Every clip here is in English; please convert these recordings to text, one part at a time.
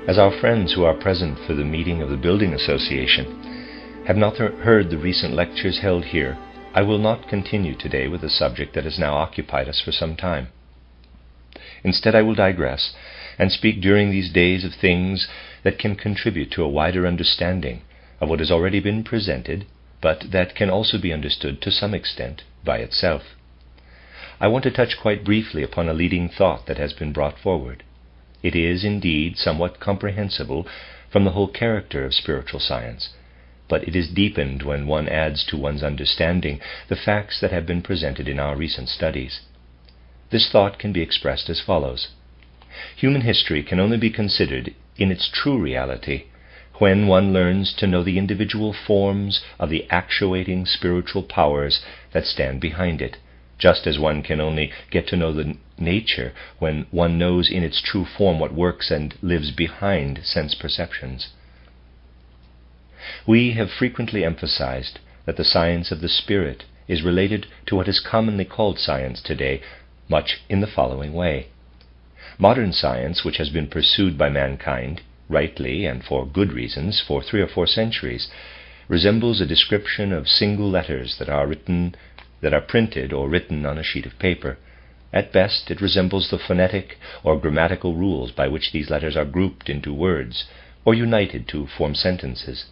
As our friends who are present for the meeting of the Building Association have not heard the recent lectures held here, I will not continue today with a subject that has now occupied us for some time. Instead, I will digress and speak during these days of things that can contribute to a wider understanding of what has already been presented, but that can also be understood to some extent by itself. I want to touch quite briefly upon a leading thought that has been brought forward. It is indeed somewhat comprehensible from the whole character of spiritual science, but it is deepened when one adds to one's understanding the facts that have been presented in our recent studies. This thought can be expressed as follows. Human history can only be considered in its true reality when one learns to know the individual forms of the actuating spiritual powers that stand behind it, just as one can only get to know the nature when one knows in its true form what works and lives behind sense perceptions. We have frequently emphasized that the science of the spirit is related to what is commonly called science today, much in the following way. Modern science, which has been pursued by mankind, rightly and for good reasons, for 3 or 4 centuries, resembles a description of single letters that are printed or written on a sheet of paper. At best, it resembles the phonetic or grammatical rules by which these letters are grouped into words or united to form sentences.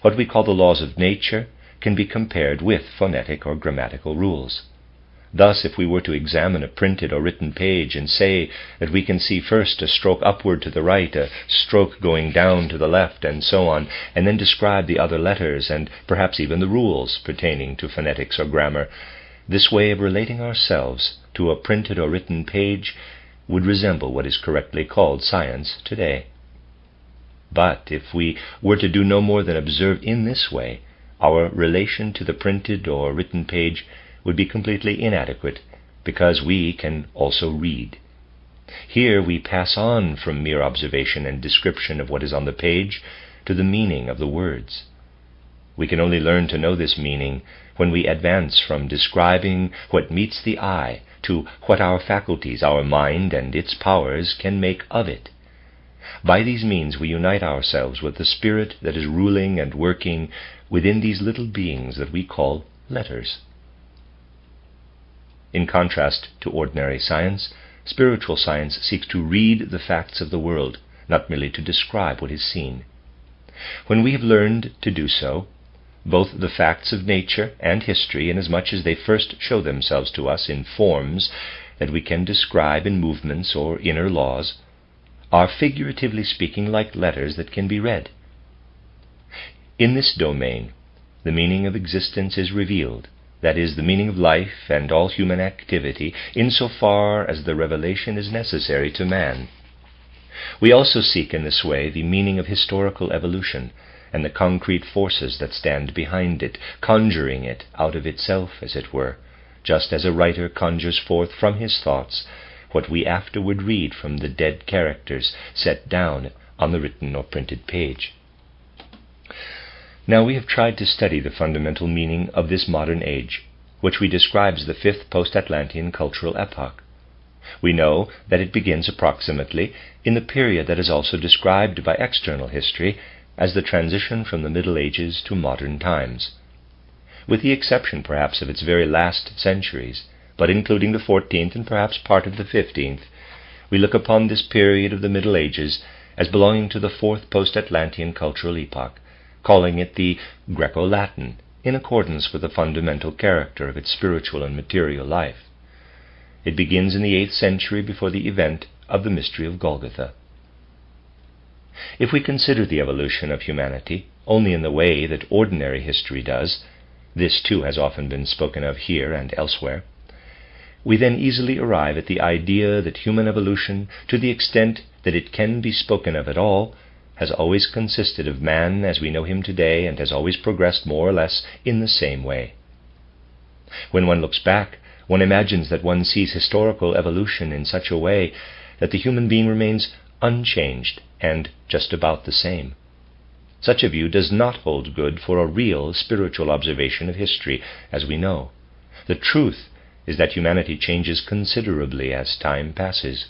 What we call the laws of nature can be compared with phonetic or grammatical rules. Thus, if we were to examine a printed or written page and say that we can see first a stroke upward to the right, a stroke going down to the left, and so on, and then describe the other letters and perhaps even the rules pertaining to phonetics or grammar, this way of relating ourselves to a printed or written page would resemble what is correctly called science today. But if we were to do no more than observe in this way, our relation to the printed or written page would be completely inadequate, because we can also read. Here we pass on from mere observation and description of what is on the page to the meaning of the words. We can only learn to know this meaning when we advance from describing what meets the eye to what our faculties, our mind and its powers can make of it. By these means we unite ourselves with the spirit that is ruling and working within these little beings that we call letters. In contrast to ordinary science, spiritual science seeks to read the facts of the world, not merely to describe what is seen. When we have learned to do so, both the facts of nature and history, inasmuch as they first show themselves to us in forms that we can describe in movements or inner laws, are figuratively speaking like letters that can be read. In this domain, the meaning of existence is revealed, that is, the meaning of life and all human activity, insofar as the revelation is necessary to man. We also seek in this way the meaning of historical evolution and the concrete forces that stand behind it, conjuring it out of itself, as it were, just as a writer conjures forth from his thoughts what we afterward read from the dead characters set down on the written or printed page. Now we have tried to study the fundamental meaning of this modern age, which we describe as the 5th post-Atlantean cultural epoch. We know that it begins approximately in the period that is also described by external history as the transition from the Middle Ages to modern times. With the exception perhaps of its very last centuries, but including the 14th and perhaps part of the 15th, we look upon this period of the Middle Ages as belonging to the 4th post-Atlantean cultural epoch, calling it the Greco-Latin, in accordance with the fundamental character of its spiritual and material life. It begins in the 8th century before the event of the mystery of Golgotha. If we consider the evolution of humanity only in the way that ordinary history does, this too has often been spoken of here and elsewhere, we then easily arrive at the idea that human evolution, to the extent that it can be spoken of at all, has always consisted of man as we know him today and has always progressed more or less in the same way. When one looks back, one imagines that one sees historical evolution in such a way that the human being remains unchanged and just about the same. Such a view does not hold good for a real spiritual observation of history, as we know. The truth is that humanity changes considerably as time passes.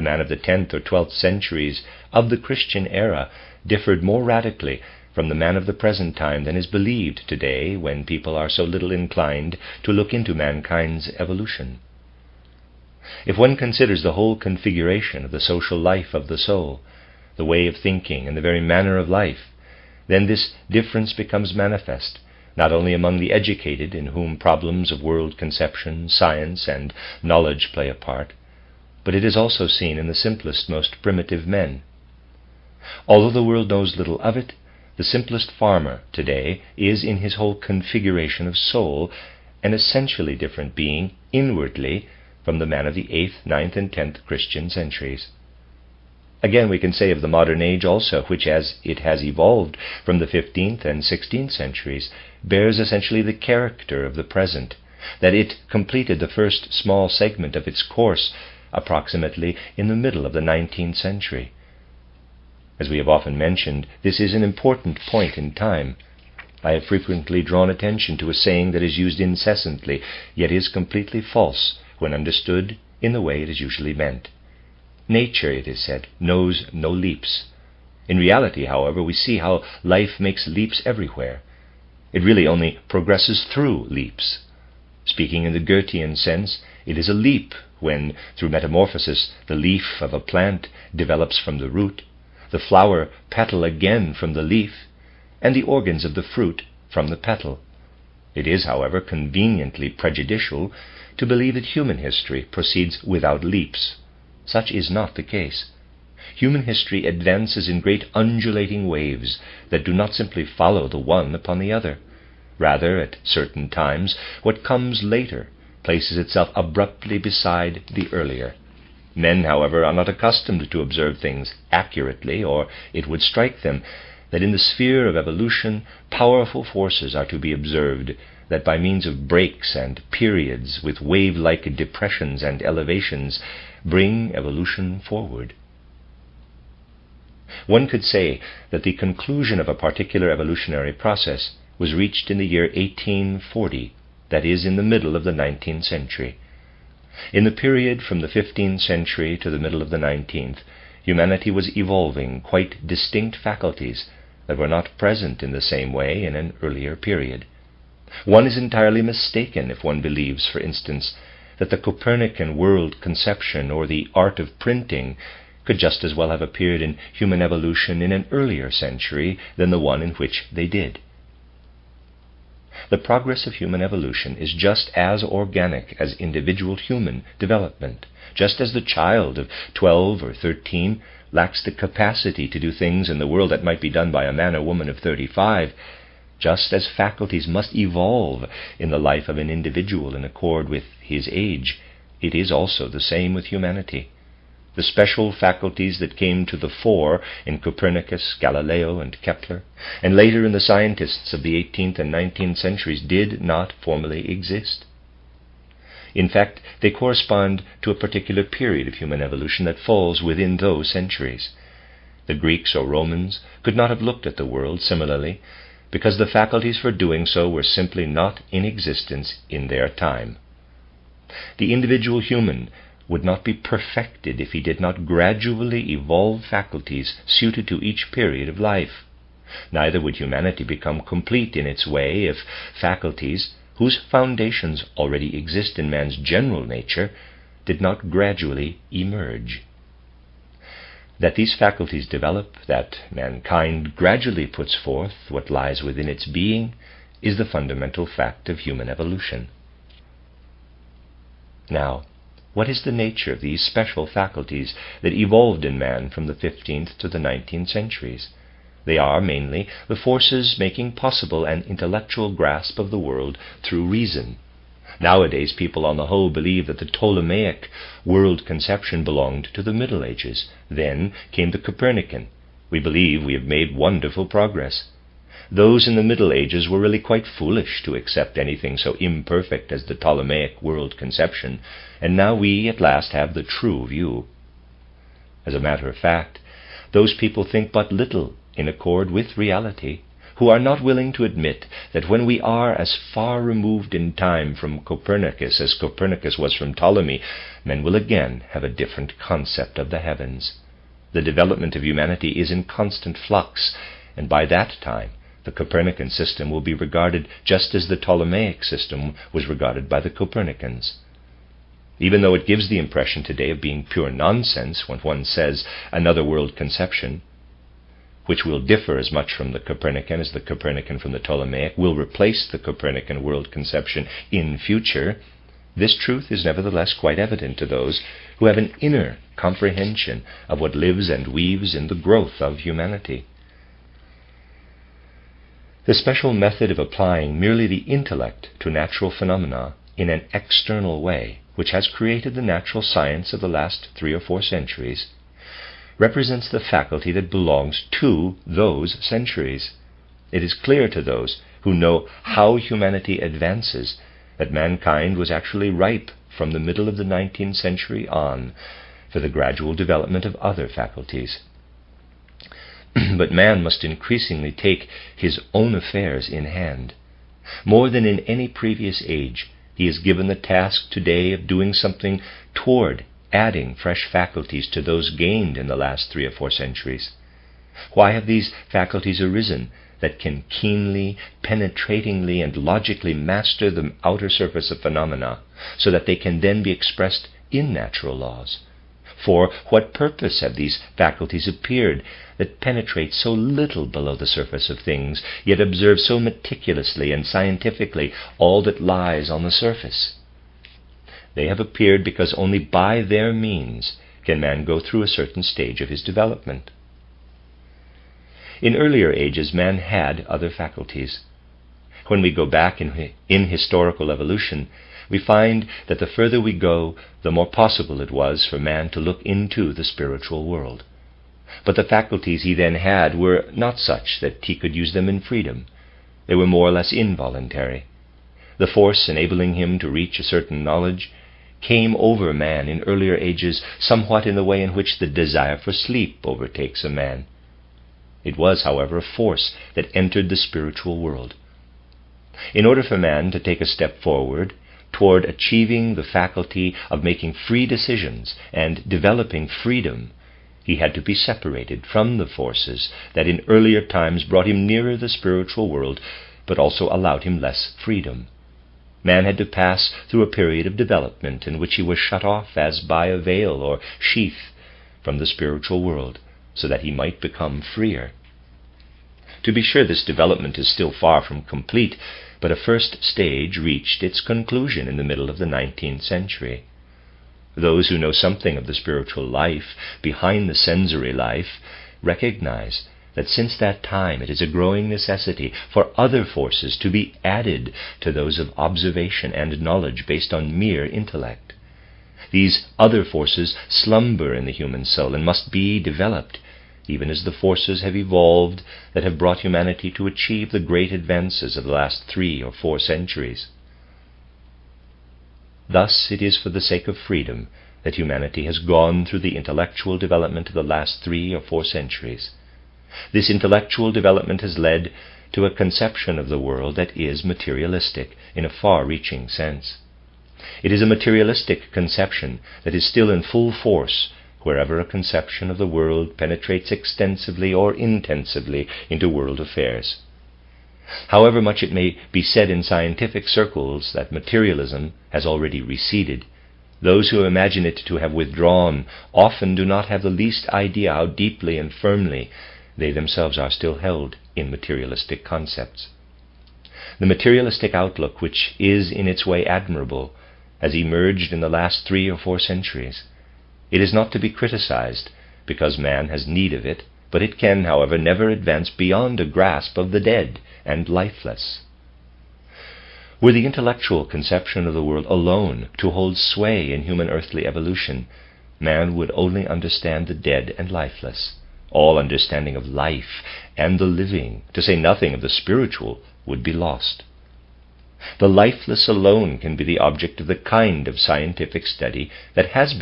The man of the 10th or 12th centuries of the Christian era differed more radically from the man of the present time than is believed today, when people are so little inclined to look into mankind's evolution. If one considers the whole configuration of the social life of the soul, the way of thinking and the very manner of life, then this difference becomes manifest, not only among the educated, in whom problems of world conception, science, and knowledge play a part, but it is also seen in the simplest, most primitive men. Although the world knows little of it, the simplest farmer today is, in his whole configuration of soul, an essentially different being inwardly from the man of the 8th, 9th, and 10th Christian centuries. Again, we can say of the modern age also, which as it has evolved from the 15th and 16th centuries, bears essentially the character of the present, that it completed the first small segment of its course approximately in the middle of the 19th century. As we have often mentioned, this is an important point in time. I have frequently drawn attention to a saying that is used incessantly, yet is completely false when understood in the way it is usually meant. Nature, it is said, knows no leaps. In reality, however, we see how life makes leaps everywhere. It really only progresses through leaps. Speaking in the Goethean sense, it is a leap when, through metamorphosis, the leaf of a plant develops from the root, the flower petal again from the leaf, and the organs of the fruit from the petal. It is, however, conveniently prejudicial to believe that human history proceeds without leaps. Such is not the case. Human history advances in great undulating waves that do not simply follow the one upon the other. Rather, at certain times, what comes later places itself abruptly beside the earlier. Men, however, are not accustomed to observe things accurately, or it would strike them that in the sphere of evolution powerful forces are to be observed that by means of breaks and periods with wave-like depressions and elevations bring evolution forward. One could say that the conclusion of a particular evolutionary process was reached in the year 1840, that is, in the middle of the 19th century. In the period from the 15th century to the middle of the 19th, humanity was evolving quite distinct faculties that were not present in the same way in an earlier period. One is entirely mistaken if one believes, for instance, that the Copernican world conception or the art of printing could just as well have appeared in human evolution in an earlier century than the one in which they did. The progress of human evolution is just as organic as individual human development, just as the child of 12 or 13 lacks the capacity to do things in the world that might be done by a man or woman of 35, just as faculties must evolve in the life of an individual in accord with his age, it is also the same with humanity. The special faculties that came to the fore in Copernicus, Galileo, and Kepler, and later in the scientists of the 18th and 19th centuries, did not formerly exist. In fact, they correspond to a particular period of human evolution that falls within those centuries. The Greeks or Romans could not have looked at the world similarly, because the faculties for doing so were simply not in existence in their time. The individual human would not be perfected if he did not gradually evolve faculties suited to each period of life. Neither would humanity become complete in its way if faculties, whose foundations already exist in man's general nature, did not gradually emerge. That these faculties develop, that mankind gradually puts forth what lies within its being, is the fundamental fact of human evolution. Now, what is the nature of these special faculties that evolved in man from the 15th to the 19th centuries? They are mainly the forces making possible an intellectual grasp of the world through reason. Nowadays, people on the whole believe that the Ptolemaic world conception belonged to the Middle Ages. Then came the Copernican. We believe we have made wonderful progress. Those in the Middle Ages were really quite foolish to accept anything so imperfect as the Ptolemaic world conception, and now we at last have the true view. As a matter of fact, those people think but little in accord with reality, who are not willing to admit that when we are as far removed in time from Copernicus as Copernicus was from Ptolemy, men will again have a different concept of the heavens. The development of humanity is in constant flux, and by that time the Copernican system will be regarded just as the Ptolemaic system was regarded by the Copernicans. Even though it gives the impression today of being pure nonsense when one says another world conception, which will differ as much from the Copernican as the Copernican from the Ptolemaic will replace the Copernican world conception in future, this truth is nevertheless quite evident to those who have an inner comprehension of what lives and weaves in the growth of humanity. The special method of applying merely the intellect to natural phenomena in an external way, which has created the natural science of the last 3 or 4 centuries, represents the faculty that belongs to those centuries. It is clear to those who know how humanity advances that mankind was actually ripe from the middle of the 19th century on for the gradual development of other faculties. But man must increasingly take his own affairs in hand. More than in any previous age, he is given the task today of doing something toward adding fresh faculties to those gained in the last 3 or 4 centuries. Why have these faculties arisen that can keenly, penetratingly, and logically master the outer surface of phenomena, so that they can then be expressed in natural laws? For what purpose have these faculties appeared that penetrate so little below the surface of things, yet observe so meticulously and scientifically all that lies on the surface? They have appeared because only by their means can man go through a certain stage of his development. In earlier ages, man had other faculties. When we go back in historical evolution, we find that the further we go, the more possible it was for man to look into the spiritual world. But the faculties he then had were not such that he could use them in freedom. They were more or less involuntary. The force enabling him to reach a certain knowledge came over man in earlier ages somewhat in the way in which the desire for sleep overtakes a man. It was, however, a force that entered the spiritual world. In order for man to take a step forward toward achieving the faculty of making free decisions and developing freedom, he had to be separated from the forces that in earlier times brought him nearer the spiritual world, but also allowed him less freedom. Man had to pass through a period of development in which he was shut off as by a veil or sheath from the spiritual world, so that he might become freer. To be sure, this development is still far from complete, but a first stage reached its conclusion in the middle of the 19th century. Those who know something of the spiritual life behind the sensory life recognize that since that time it is a growing necessity for other forces to be added to those of observation and knowledge based on mere intellect. These other forces slumber in the human soul and must be developed, even as the forces have evolved that have brought humanity to achieve the great advances of the last 3 or 4 centuries. Thus it is for the sake of freedom that humanity has gone through the intellectual development of the last 3 or 4 centuries. This intellectual development has led to a conception of the world that is materialistic in a far-reaching sense. It is a materialistic conception that is still in full force wherever a conception of the world penetrates extensively or intensively into world affairs. However much it may be said in scientific circles that materialism has already receded, those who imagine it to have withdrawn often do not have the least idea how deeply and firmly they themselves are still held in materialistic concepts. The materialistic outlook, which is in its way admirable, has emerged in the last 3 or 4 centuries. It is not to be criticized because man has need of it, but it can, however, never advance beyond a grasp of the dead and lifeless. Were the intellectual conception of the world alone to hold sway in human earthly evolution, man would only understand the dead and lifeless. All understanding of life and the living, to say nothing of the spiritual, would be lost. The lifeless alone can be the object of the kind of scientific study that has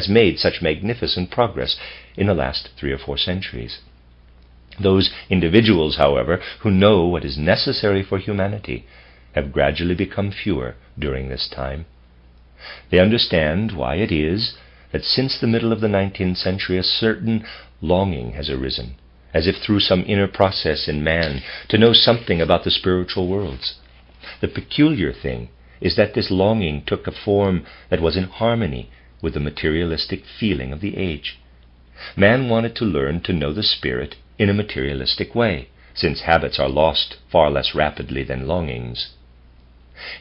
made such magnificent progress in the last 3 or 4 centuries. Those individuals, however, who know what is necessary for humanity have gradually become fewer during this time. They understand why it is that since the middle of the 19th century a certain longing has arisen, as if through some inner process in man, to know something about the spiritual worlds. The peculiar thing is that this longing took a form that was in harmony with the materialistic feeling of the age. Man wanted to learn to know the spirit in a materialistic way, since habits are lost far less rapidly than longings.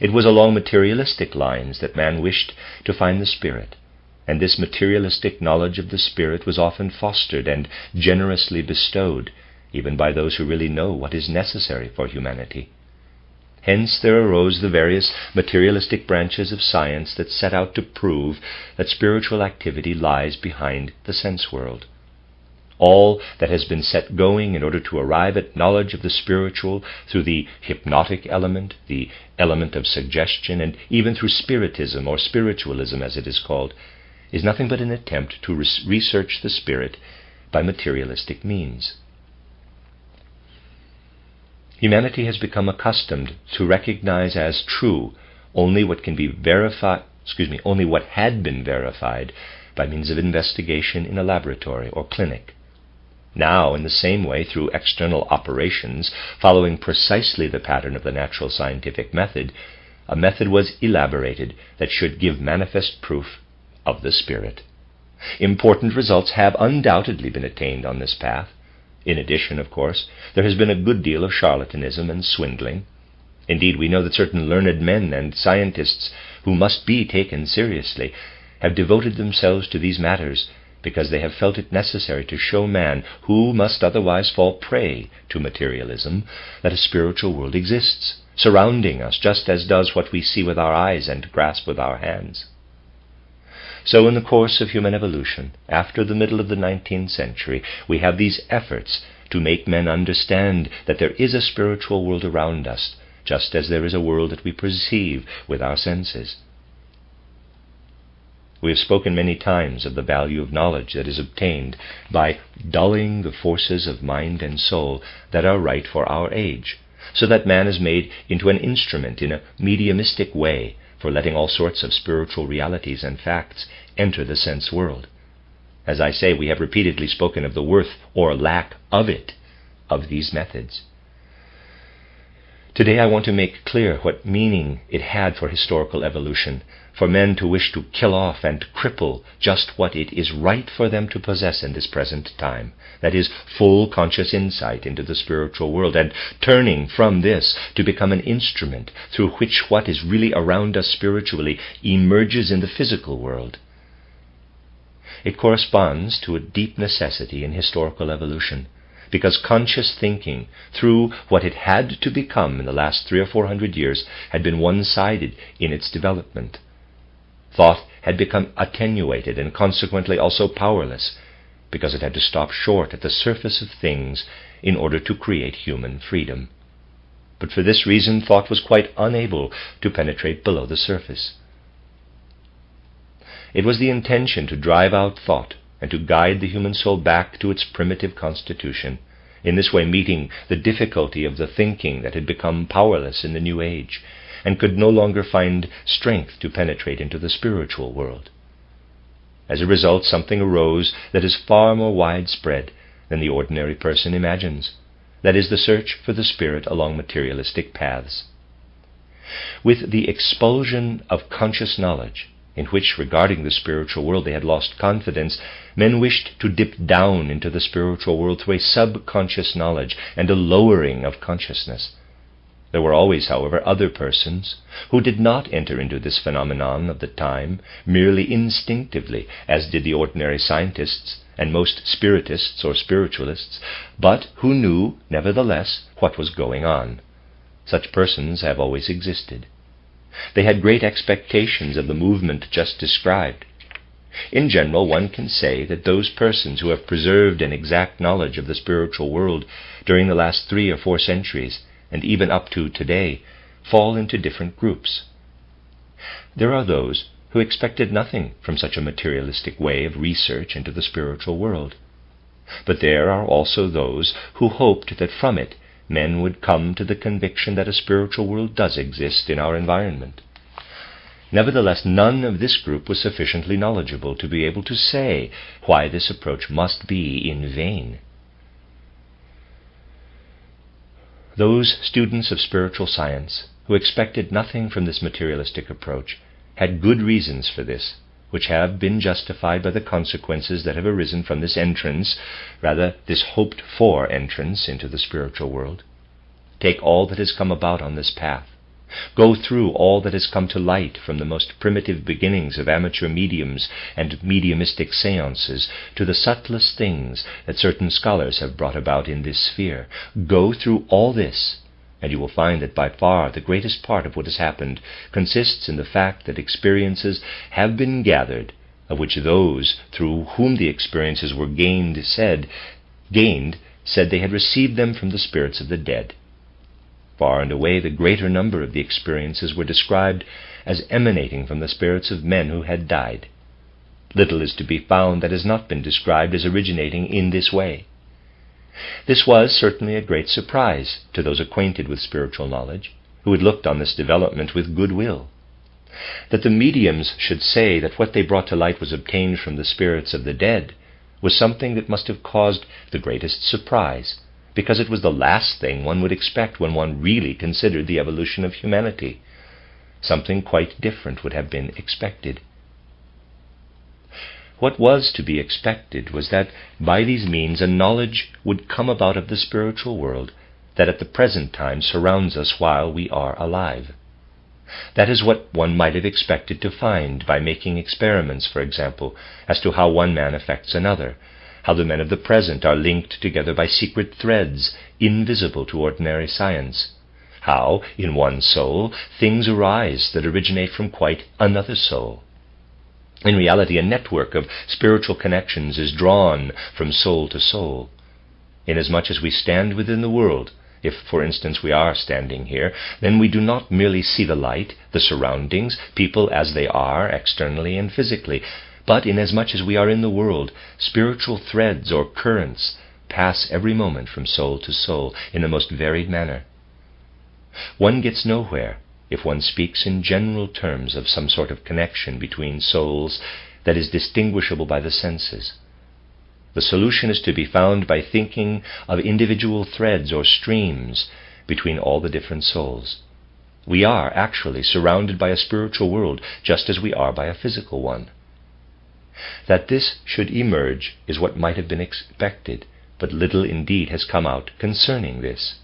It was along materialistic lines that man wished to find the spirit, and this materialistic knowledge of the spirit was often fostered and generously bestowed, even by those who really know what is necessary for humanity. Hence there arose the various materialistic branches of science that set out to prove that spiritual activity lies behind the sense world. All that has been set going in order to arrive at knowledge of the spiritual through the hypnotic element, the element of suggestion, and even through spiritism or spiritualism as it is called, is nothing but an attempt to research the spirit by materialistic means. Humanity has become accustomed to recognize as true only what can be only what had been verified by means of investigation in a laboratory or clinic. Now, in the same way, through external operations, following precisely the pattern of the natural scientific method, a method was elaborated that should give manifest proof of the spirit. Important results have undoubtedly been attained on this path. In addition, of course, there has been a good deal of charlatanism and swindling. Indeed, we know that certain learned men and scientists who must be taken seriously have devoted themselves to these matters because they have felt it necessary to show man, who must otherwise fall prey to materialism, that a spiritual world exists, surrounding us just as does what we see with our eyes and grasp with our hands. So in the course of human evolution, after the middle of the 19th century, we have these efforts to make men understand that there is a spiritual world around us, just as there is a world that we perceive with our senses. We have spoken many times of the value of knowledge that is obtained by dulling the forces of mind and soul that are right for our age, so that man is made into an instrument in a mediumistic way for letting all sorts of spiritual realities and facts enter the sense world. As I say, we have repeatedly spoken of the worth or lack of these methods. Today I want to make clear what meaning it had for historical evolution, for men to wish to kill off and cripple just what it is right for them to possess in this present time, that is, full conscious insight into the spiritual world, and turning from this to become an instrument through which what is really around us spiritually emerges in the physical world. It corresponds to a deep necessity in historical evolution, because conscious thinking, through what it had to become in the last 300 or 400 years, had been one-sided in its development. Thought had become attenuated and consequently also powerless, because it had to stop short at the surface of things in order to create human freedom. But for this reason, thought was quite unable to penetrate below the surface. It was the intention to drive out thought and to guide the human soul back to its primitive constitution, in this way meeting the difficulty of the thinking that had become powerless in the new age, and could no longer find strength to penetrate into the spiritual world. As a result, something arose that is far more widespread than the ordinary person imagines. That is the search for the spirit along materialistic paths. With the expulsion of conscious knowledge, in which, regarding the spiritual world, they had lost confidence, men wished to dip down into the spiritual world through a subconscious knowledge and a lowering of consciousness. There were always, however, other persons who did not enter into this phenomenon of the time merely instinctively, as did the ordinary scientists and most spiritists or spiritualists, but who knew, nevertheless, what was going on. Such persons have always existed. They had great expectations of the movement just described. In general, one can say that those persons who have preserved an exact knowledge of the spiritual world during the last 3 or 4 centuries, and even up to today, fall into different groups. There are those who expected nothing from such a materialistic way of research into the spiritual world. But there are also those who hoped that from it men would come to the conviction that a spiritual world does exist in our environment. Nevertheless, none of this group was sufficiently knowledgeable to be able to say why this approach must be in vain. Those students of spiritual science who expected nothing from this materialistic approach had good reasons for this, which have been justified by the consequences that have arisen from this entrance, rather this hoped-for entrance into the spiritual world. Take all that has come about on this path. Go through all that has come to light from the most primitive beginnings of amateur mediums and mediumistic seances to the subtlest things that certain scholars have brought about in this sphere. Go through all this, and you will find that by far the greatest part of what has happened consists in the fact that experiences have been gathered, of which those through whom the experiences were gained said they had received them from the spirits of the dead. Far and away the greater number of the experiences were described as emanating from the spirits of men who had died. Little is to be found that has not been described as originating in this way. This was certainly a great surprise to those acquainted with spiritual knowledge, who had looked on this development with good will. That the mediums should say that what they brought to light was obtained from the spirits of the dead was something that must have caused the greatest surprise, because it was the last thing one would expect when one really considered the evolution of humanity. Something quite different would have been expected. What was to be expected was that by these means a knowledge would come about of the spiritual world that at the present time surrounds us while we are alive. That is what one might have expected to find by making experiments, for example, as to how one man affects another, how the men of the present are linked together by secret threads invisible to ordinary science, how, in one soul, things arise that originate from quite another soul. In reality, a network of spiritual connections is drawn from soul to soul. Inasmuch as we stand within the world, if, for instance, we are standing here, then we do not merely see the light, the surroundings, people as they are, externally and physically, but inasmuch as we are in the world, spiritual threads or currents pass every moment from soul to soul in the most varied manner. One gets nowhere if one speaks in general terms of some sort of connection between souls that is distinguishable by the senses. The solution is to be found by thinking of individual threads or streams between all the different souls. We are actually surrounded by a spiritual world just as we are by a physical one. That this should emerge is what might have been expected, but little indeed has come out concerning this.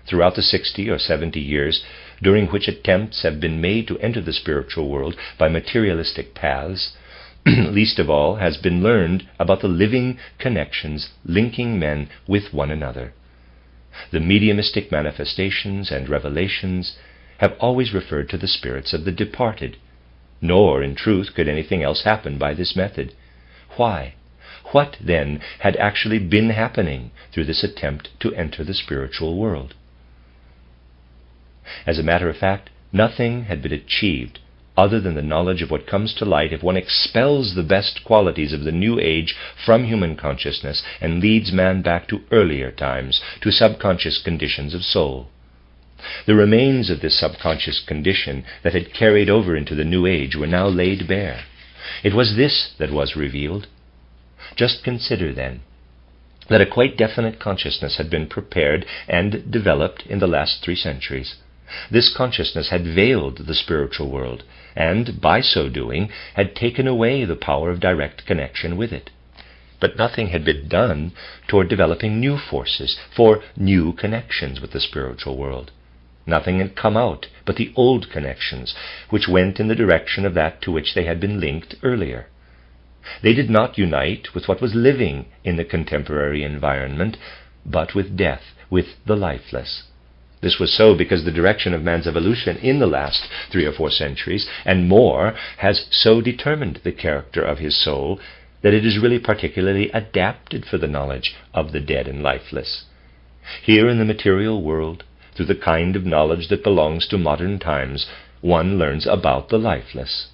Throughout the 60 or 70 years during which attempts have been made to enter the spiritual world by materialistic paths, least of all has been learned about the living connections linking men with one another. The mediumistic manifestations and revelations have always referred to the spirits of the departed, nor, in truth, could anything else happen by this method. Why? What, then, had actually been happening through this attempt to enter the spiritual world? As a matter of fact, nothing had been achieved other than the knowledge of what comes to light if one expels the best qualities of the new age from human consciousness and leads man back to earlier times, to subconscious conditions of soul. The remains of this subconscious condition that had carried over into the new age were now laid bare. It was this that was revealed. Just consider, then, that a quite definite consciousness had been prepared and developed in the last 3 centuries. This consciousness had veiled the spiritual world, and, by so doing, had taken away the power of direct connection with it. But nothing had been done toward developing new forces for new connections with the spiritual world. Nothing had come out but the old connections, which went in the direction of that to which they had been linked earlier. They did not unite with what was living in the contemporary environment, but with death, with the lifeless. This was so because the direction of man's evolution in the last 3 or 4 centuries and more has so determined the character of his soul that it is really particularly adapted for the knowledge of the dead and lifeless. Here in the material world, through the kind of knowledge that belongs to modern times, one learns about the lifeless.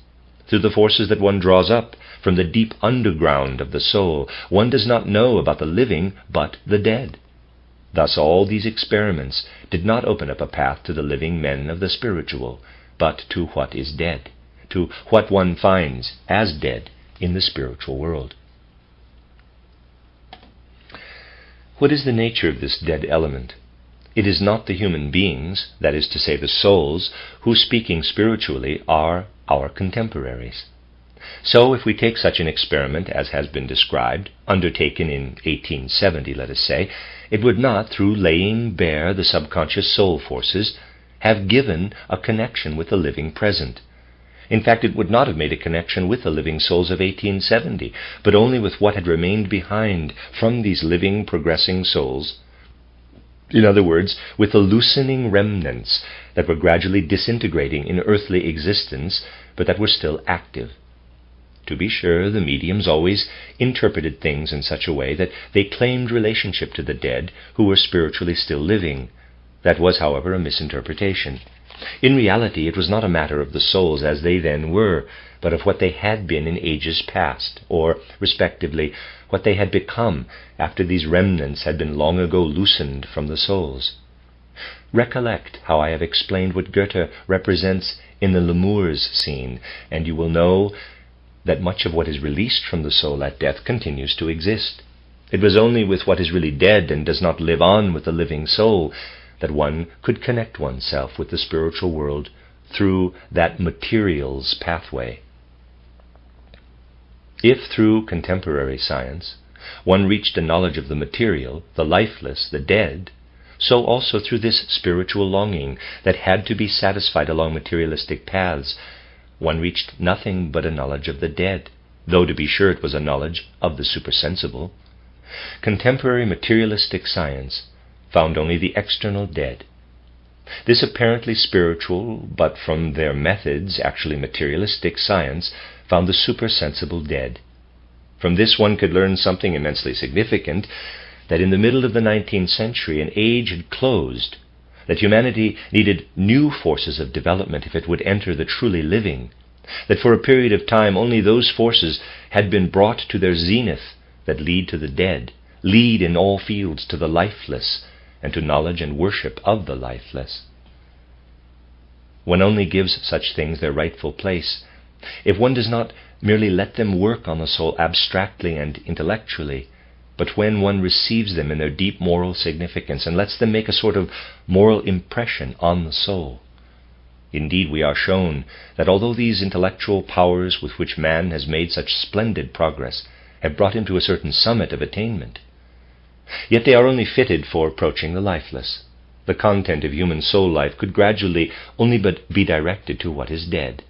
through the forces that one draws up from the deep underground of the soul. One does not know about the living but the dead. Thus all these experiments did not open up a path to the living men of the spiritual, but to what is dead, to what one finds as dead in the spiritual world. What is the nature of this dead element? It is not the human beings, that is to say the souls, who, speaking spiritually, are our contemporaries. So if we take such an experiment as has been described, undertaken in 1870, let us say, it would not, through laying bare the subconscious soul forces, have given a connection with the living present. In fact, it would not have made a connection with the living souls of 1870, but only with what had remained behind from these living, progressing souls. In other words, with the loosening remnants that were gradually disintegrating in earthly existence, but that were still active. To be sure, the mediums always interpreted things in such a way that they claimed relationship to the dead who were spiritually still living. That was, however, a misinterpretation. In reality, it was not a matter of the souls as they then were, but of what they had been in ages past, or, respectively, what they had become after these remnants had been long ago loosened from the souls. Recollect how I have explained what Goethe represents in the Lemurs scene, and you will know that much of what is released from the soul at death continues to exist. It was only with what is really dead and does not live on with the living soul that one could connect oneself with the spiritual world through that materials pathway. If through contemporary science one reached a knowledge of the material, the lifeless, the dead, so also through this spiritual longing that had to be satisfied along materialistic paths, one reached nothing but a knowledge of the dead, though to be sure it was a knowledge of the supersensible. Contemporary materialistic science found only the external dead. This apparently spiritual, but from their methods actually materialistic science found the supersensible dead. From this one could learn something immensely significant, that in the middle of the 19th century an age had closed, that humanity needed new forces of development if it would enter the truly living, that for a period of time only those forces had been brought to their zenith that lead to the dead, lead in all fields to the lifeless, and to knowledge and worship of the lifeless. One only gives such things their rightful place if one does not merely let them work on the soul abstractly and intellectually, but when one receives them in their deep moral significance and lets them make a sort of moral impression on the soul. Indeed, we are shown that although these intellectual powers with which man has made such splendid progress have brought him to a certain summit of attainment, yet they are only fitted for approaching the lifeless. The content of human soul life could gradually only but be directed to what is dead.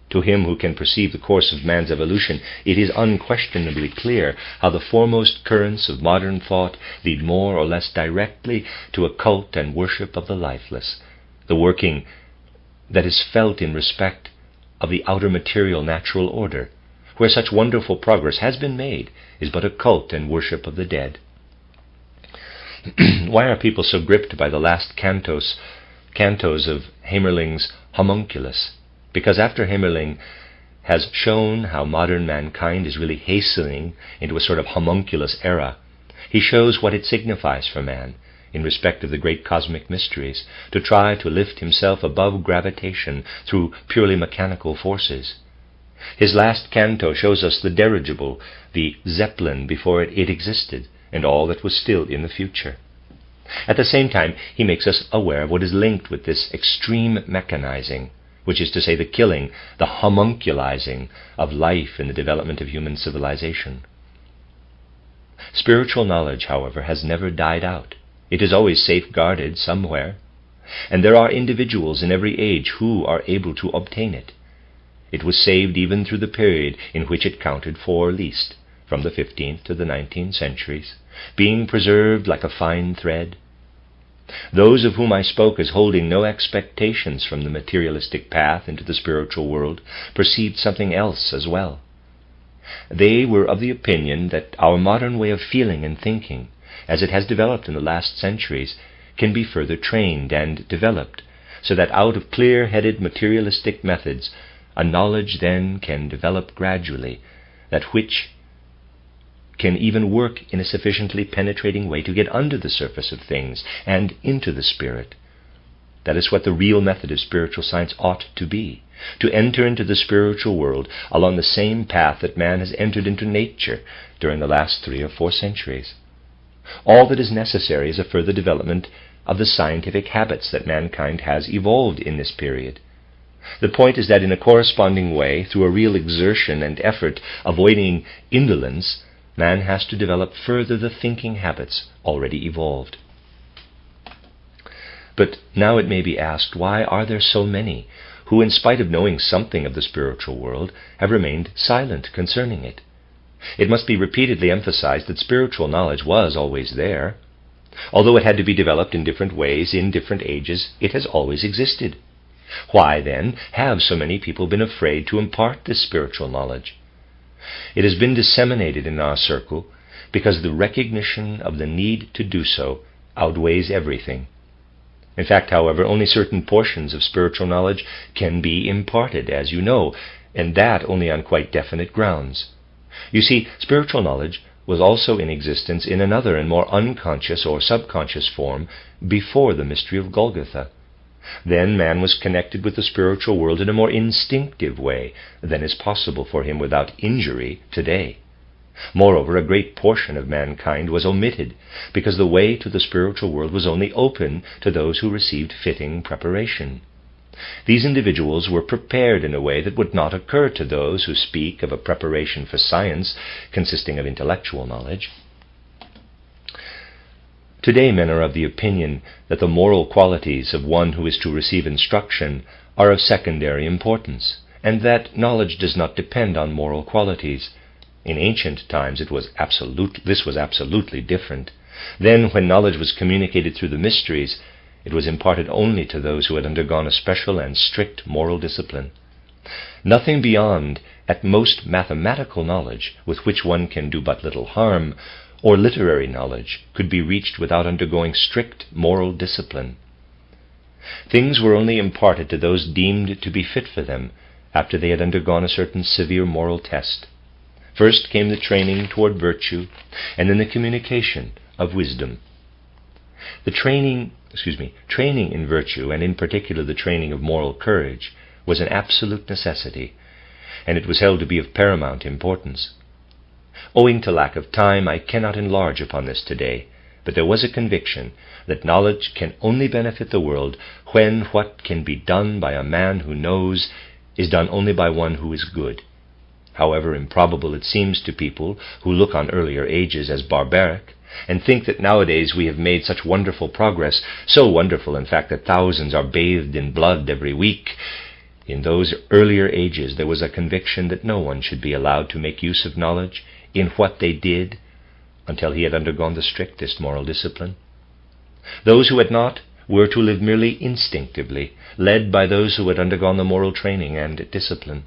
To him who can perceive the course of man's evolution, it is unquestionably clear how the foremost currents of modern thought lead more or less directly to a cult and worship of the lifeless. The working that is felt in respect of the outer material natural order, where such wonderful progress has been made, is but a cult and worship of the dead. Why are people so gripped by the last cantos of Haemerling's Homunculus? Because after Haemerling has shown how modern mankind is really hastening into a sort of homunculus era, he shows what it signifies for man, in respect of the great cosmic mysteries, to try to lift himself above gravitation through purely mechanical forces. His last canto shows us the dirigible, the Zeppelin before it existed, and all that was still in the future. At the same time, he makes us aware of what is linked with this extreme mechanizing, which is to say the killing, the homunculizing of life in the development of human civilization. Spiritual knowledge, however, has never died out. It is always safeguarded somewhere, and there are individuals in every age who are able to obtain it. It was saved even through the period in which it counted for least, from the 15th to the 19th centuries, being preserved like a fine thread. Those of whom I spoke as holding no expectations from the materialistic path into the spiritual world perceived something else as well. They were of the opinion that our modern way of feeling and thinking, as it has developed in the last centuries, can be further trained and developed, so that out of clear-headed materialistic methods a knowledge then can develop gradually, that which can even work in a sufficiently penetrating way to get under the surface of things and into the spirit. That is what the real method of spiritual science ought to be, to enter into the spiritual world along the same path that man has entered into nature during the last 3 or 4 centuries. All that is necessary is a further development of the scientific habits that mankind has evolved in this period. The point is that in a corresponding way, through a real exertion and effort avoiding indolence, man has to develop further the thinking habits already evolved. But now it may be asked, why are there so many who, in spite of knowing something of the spiritual world, have remained silent concerning it? It must be repeatedly emphasized that spiritual knowledge was always there. Although it had to be developed in different ways, in different ages, it has always existed. Why, then, have so many people been afraid to impart this spiritual knowledge? It has been disseminated in our circle because the recognition of the need to do so outweighs everything. In fact, however, only certain portions of spiritual knowledge can be imparted, as you know, and that only on quite definite grounds. You see, spiritual knowledge was also in existence in another and more unconscious or subconscious form before the mystery of Golgotha. Then man was connected with the spiritual world in a more instinctive way than is possible for him without injury today. Moreover, a great portion of mankind was omitted because the way to the spiritual world was only open to those who received fitting preparation. These individuals were prepared in a way that would not occur to those who speak of a preparation for science consisting of intellectual knowledge. Today men are of the opinion that the moral qualities of one who is to receive instruction are of secondary importance, and that knowledge does not depend on moral qualities. In ancient times this was absolutely different. Then, when knowledge was communicated through the mysteries, it was imparted only to those who had undergone a special and strict moral discipline. Nothing beyond, at most, mathematical knowledge, with which one can do but little harm, or literary knowledge, could be reached without undergoing strict moral discipline. Things were only imparted to those deemed to be fit for them after they had undergone a certain severe moral test. First came the training toward virtue, and then the communication of wisdom. The training in virtue, and in particular the training of moral courage, was an absolute necessity, and it was held to be of paramount importance. Owing to lack of time, I cannot enlarge upon this today, but there was a conviction that knowledge can only benefit the world when what can be done by a man who knows is done only by one who is good. However improbable it seems to people who look on earlier ages as barbaric, and think that nowadays we have made such wonderful progress, so wonderful, in fact, that thousands are bathed in blood every week. In those earlier ages there was a conviction that no one should be allowed to make use of knowledge in what they did until he had undergone the strictest moral discipline. Those who had not were to live merely instinctively, led by those who had undergone the moral training and discipline.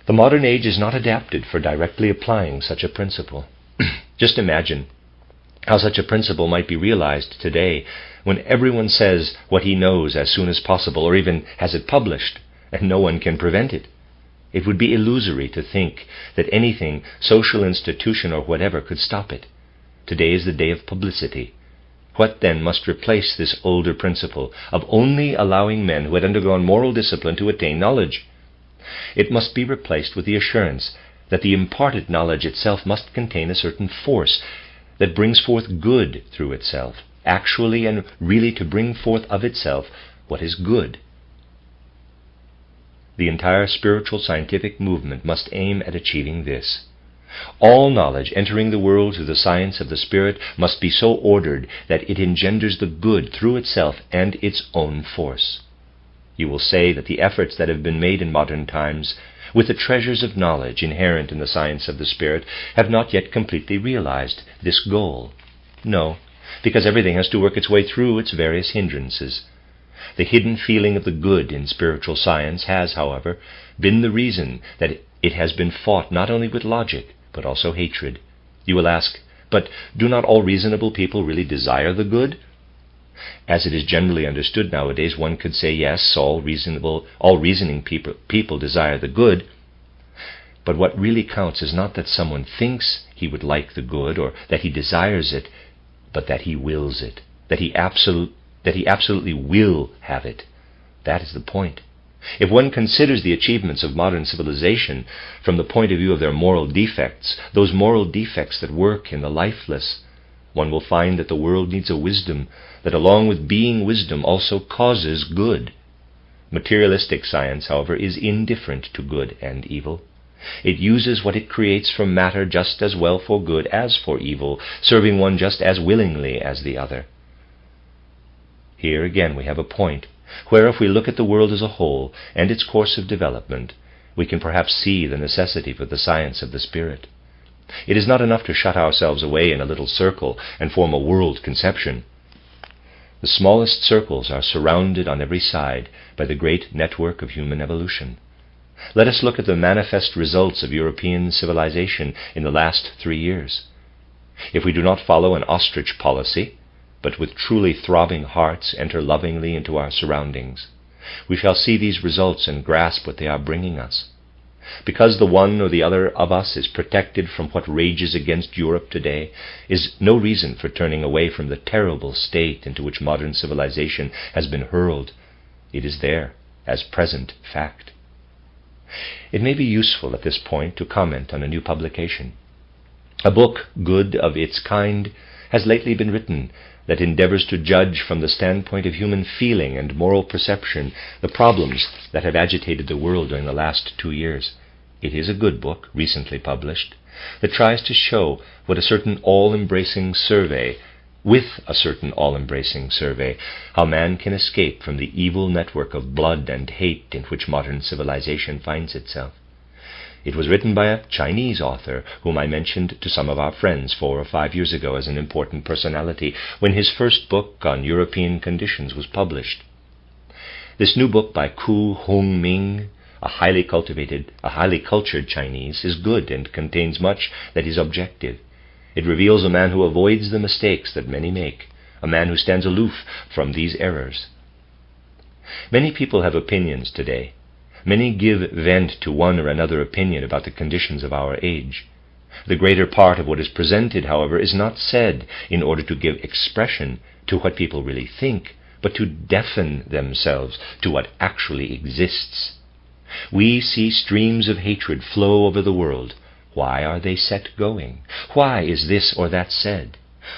The modern age is not adapted for directly applying such a principle. Just imagine how such a principle might be realized today when everyone says what he knows as soon as possible, or even has it published, and no one can prevent it. It would be illusory to think that anything, social institution or whatever, could stop it. Today is the day of publicity. What then must replace this older principle of only allowing men who had undergone moral discipline to attain knowledge? It must be replaced with the assurance that the imparted knowledge itself must contain a certain force that brings forth good through itself, actually and really to bring forth of itself what is good. The entire spiritual scientific movement must aim at achieving this. All knowledge entering the world through the science of the Spirit must be so ordered that it engenders the good through itself and its own force. You will say that the efforts that have been made in modern times, with the treasures of knowledge inherent in the science of the Spirit, have not yet completely realized this goal. No, because everything has to work its way through its various hindrances. The hidden feeling of the good in spiritual science has, however, been the reason that it has been fought not only with logic, but also hatred. You will ask, but do not all reasonable people really desire the good? As it is generally understood nowadays, one could say, yes, all reasoning people desire the good, but what really counts is not that someone thinks he would like the good or that he desires it, but that he wills it, that he absolutely will have it. That is the point. If one considers the achievements of modern civilization from the point of view of their moral defects, those moral defects that work in the lifeless, one will find that the world needs a wisdom that, along with being wisdom, also causes good. Materialistic science, however, is indifferent to good and evil. It uses what it creates from matter just as well for good as for evil, serving one just as willingly as the other. Here again we have a point where, if we look at the world as a whole and its course of development, we can perhaps see the necessity for the science of the spirit. It is not enough to shut ourselves away in a little circle and form a world conception. The smallest circles are surrounded on every side by the great network of human evolution. Let us look at the manifest results of European civilization in the last 3 years. If we do not follow an ostrich policy, but with truly throbbing hearts enter lovingly into our surroundings, we shall see these results and grasp what they are bringing us. Because the one or the other of us is protected from what rages against Europe today is no reason for turning away from the terrible state into which modern civilization has been hurled. It is there as present fact. It may be useful at this point to comment on a new publication. A book good of its kind has lately been written that endeavors to judge from the standpoint of human feeling and moral perception the problems that have agitated the world during the last 2 years. It is a good book, recently published, that tries to show with a certain all-embracing survey, how man can escape from the evil network of blood and hate in which modern civilization finds itself. It was written by a Chinese author whom I mentioned to some of our friends 4 or 5 years ago as an important personality when his first book on European conditions was published. This new book by Ku Hongming, a highly cultured Chinese, is good and contains much that is objective. It reveals a man who avoids the mistakes that many make, a man who stands aloof from these errors. Many people have opinions today. Many give vent to one or another opinion about the conditions of our age. The greater part of what is presented, however, is not said in order to give expression to what people really think, but to deafen themselves to what actually exists. We see streams of hatred flow over the world. Why are they set going? Why is this or that said?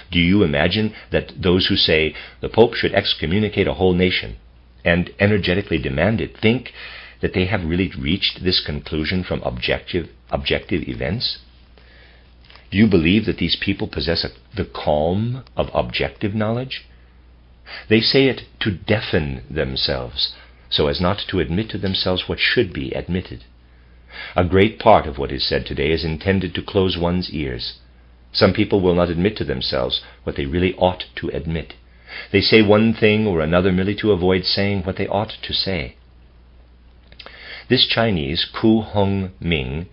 Do you imagine that those who say the Pope should excommunicate a whole nation and energetically demand it think that they have really reached this conclusion from objective events? Do you believe that these people possess the calm of objective knowledge? They say it to deafen themselves, so as not to admit to themselves what should be admitted. A great part of what is said today is intended to close one's ears. Some people will not admit to themselves what they really ought to admit. They say one thing or another merely to avoid saying what they ought to say. This Chinese, Ku Hongming,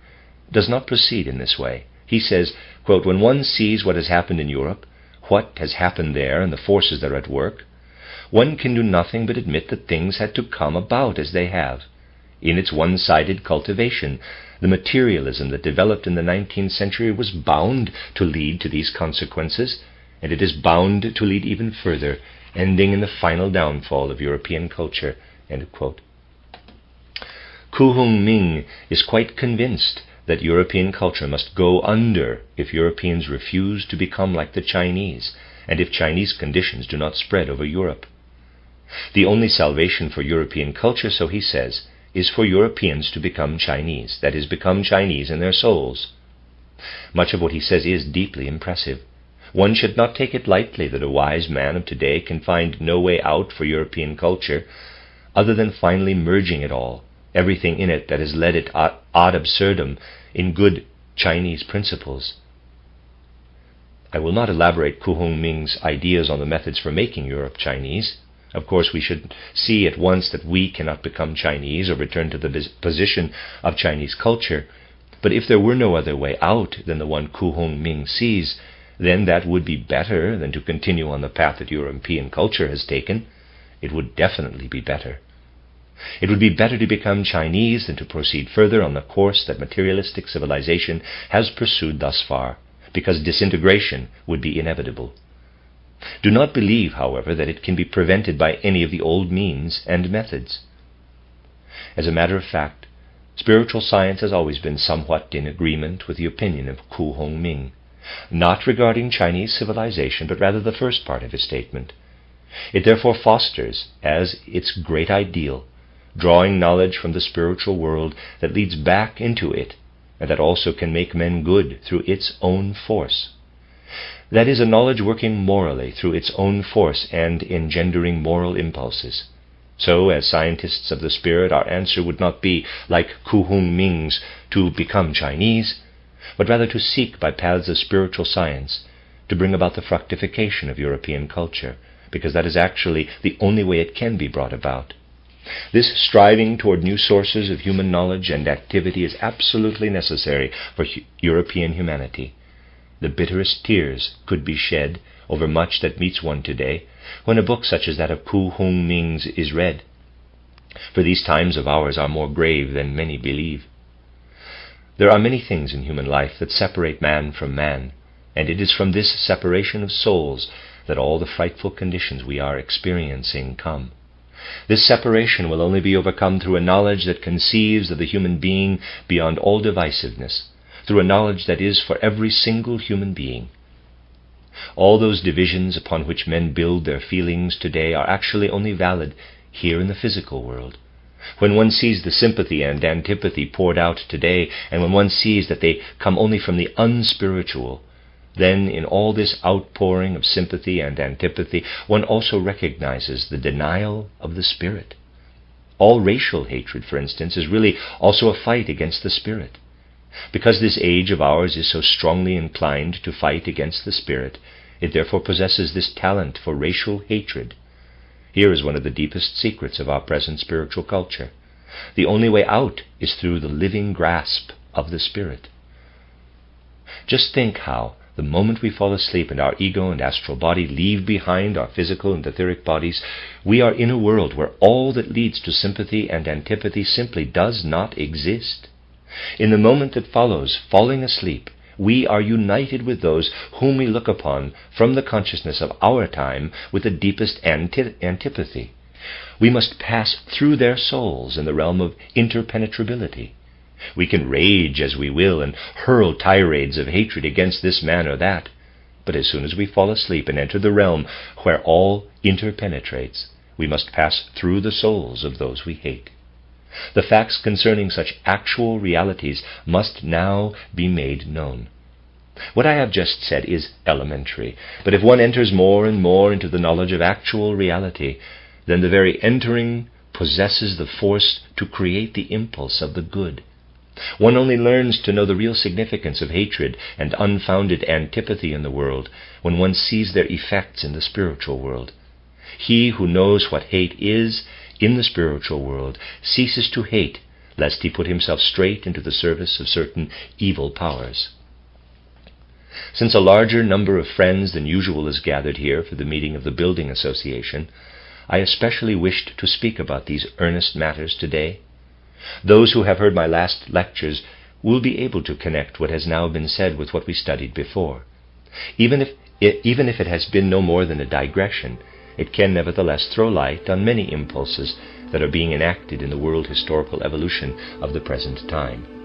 does not proceed in this way. He says, quote, "When one sees what has happened in Europe, what has happened there and the forces that are at work, one can do nothing but admit that things had to come about as they have. In its one-sided cultivation, the materialism that developed in the 19th century was bound to lead to these consequences, and it is bound to lead even further, ending in the final downfall of European culture." End quote. Ku Hongming is quite convinced that European culture must go under if Europeans refuse to become like the Chinese, and if Chinese conditions do not spread over Europe. The only salvation for European culture, so he says, is for Europeans to become Chinese, that is, become Chinese in their souls. Much of what he says is deeply impressive. One should not take it lightly that a wise man of today can find no way out for European culture other than finally merging it all, everything in it that has led it ad absurdum, in good Chinese principles. I will not elaborate Ku Hongming's ideas on the methods for making Europe Chinese. Of course, we should see at once that we cannot become Chinese or return to the position of Chinese culture. But if there were no other way out than the one Ku Hongming sees, then that would be better than to continue on the path that European culture has taken. It would definitely be better. It would be better to become Chinese than to proceed further on the course that materialistic civilization has pursued thus far, because disintegration would be inevitable. Do not believe, however, that it can be prevented by any of the old means and methods. As a matter of fact, spiritual science has always been somewhat in agreement with the opinion of Ku Hongming, not regarding Chinese civilization, but rather the first part of his statement. It therefore fosters, as its great ideal, drawing knowledge from the spiritual world that leads back into it, and that also can make men good through its own force. That is, a knowledge working morally through its own force and engendering moral impulses. So, as scientists of the spirit, our answer would not be, like Ku Hongming's, to become Chinese, but rather to seek by paths of spiritual science to bring about the fructification of European culture, because that is actually the only way it can be brought about. This striving toward new sources of human knowledge and activity is absolutely necessary for European humanity. The bitterest tears could be shed over much that meets one today when a book such as that of Ku Hongming's is read. For these times of ours are more grave than many believe. There are many things in human life that separate man from man, and it is from this separation of souls that all the frightful conditions we are experiencing come. This separation will only be overcome through a knowledge that conceives of the human being beyond all divisiveness, through a knowledge that is for every single human being. All those divisions upon which men build their feelings today are actually only valid here in the physical world. When one sees the sympathy and antipathy poured out today, and when one sees that they come only from the unspiritual, then in all this outpouring of sympathy and antipathy, one also recognizes the denial of the spirit. All racial hatred, for instance, is really also a fight against the spirit. Because this age of ours is so strongly inclined to fight against the spirit, it therefore possesses this talent for racial hatred. Here is one of the deepest secrets of our present spiritual culture. The only way out is through the living grasp of the spirit. Just think how, the moment we fall asleep and our ego and astral body leave behind our physical and etheric bodies, we are in a world where all that leads to sympathy and antipathy simply does not exist. In the moment that follows falling asleep, we are united with those whom we look upon from the consciousness of our time with the deepest antipathy. We must pass through their souls in the realm of interpenetrability. We can rage as we will and hurl tirades of hatred against this man or that, but as soon as we fall asleep and enter the realm where all interpenetrates, we must pass through the souls of those we hate. The facts concerning such actual realities must now be made known. What I have just said is elementary, but if one enters more and more into the knowledge of actual reality, then the very entering possesses the force to create the impulse of the good. One only learns to know the real significance of hatred and unfounded antipathy in the world when one sees their effects in the spiritual world. He who knows what hate is in the spiritual world ceases to hate, lest he put himself straight into the service of certain evil powers. Since a larger number of friends than usual is gathered here for the meeting of the Building Association, I especially wished to speak about these earnest matters today. Those who have heard my last lectures will be able to connect what has now been said with what we studied before. Even if it has been no more than a digression, it can nevertheless throw light on many impulses that are being enacted in the world historical evolution of the present time.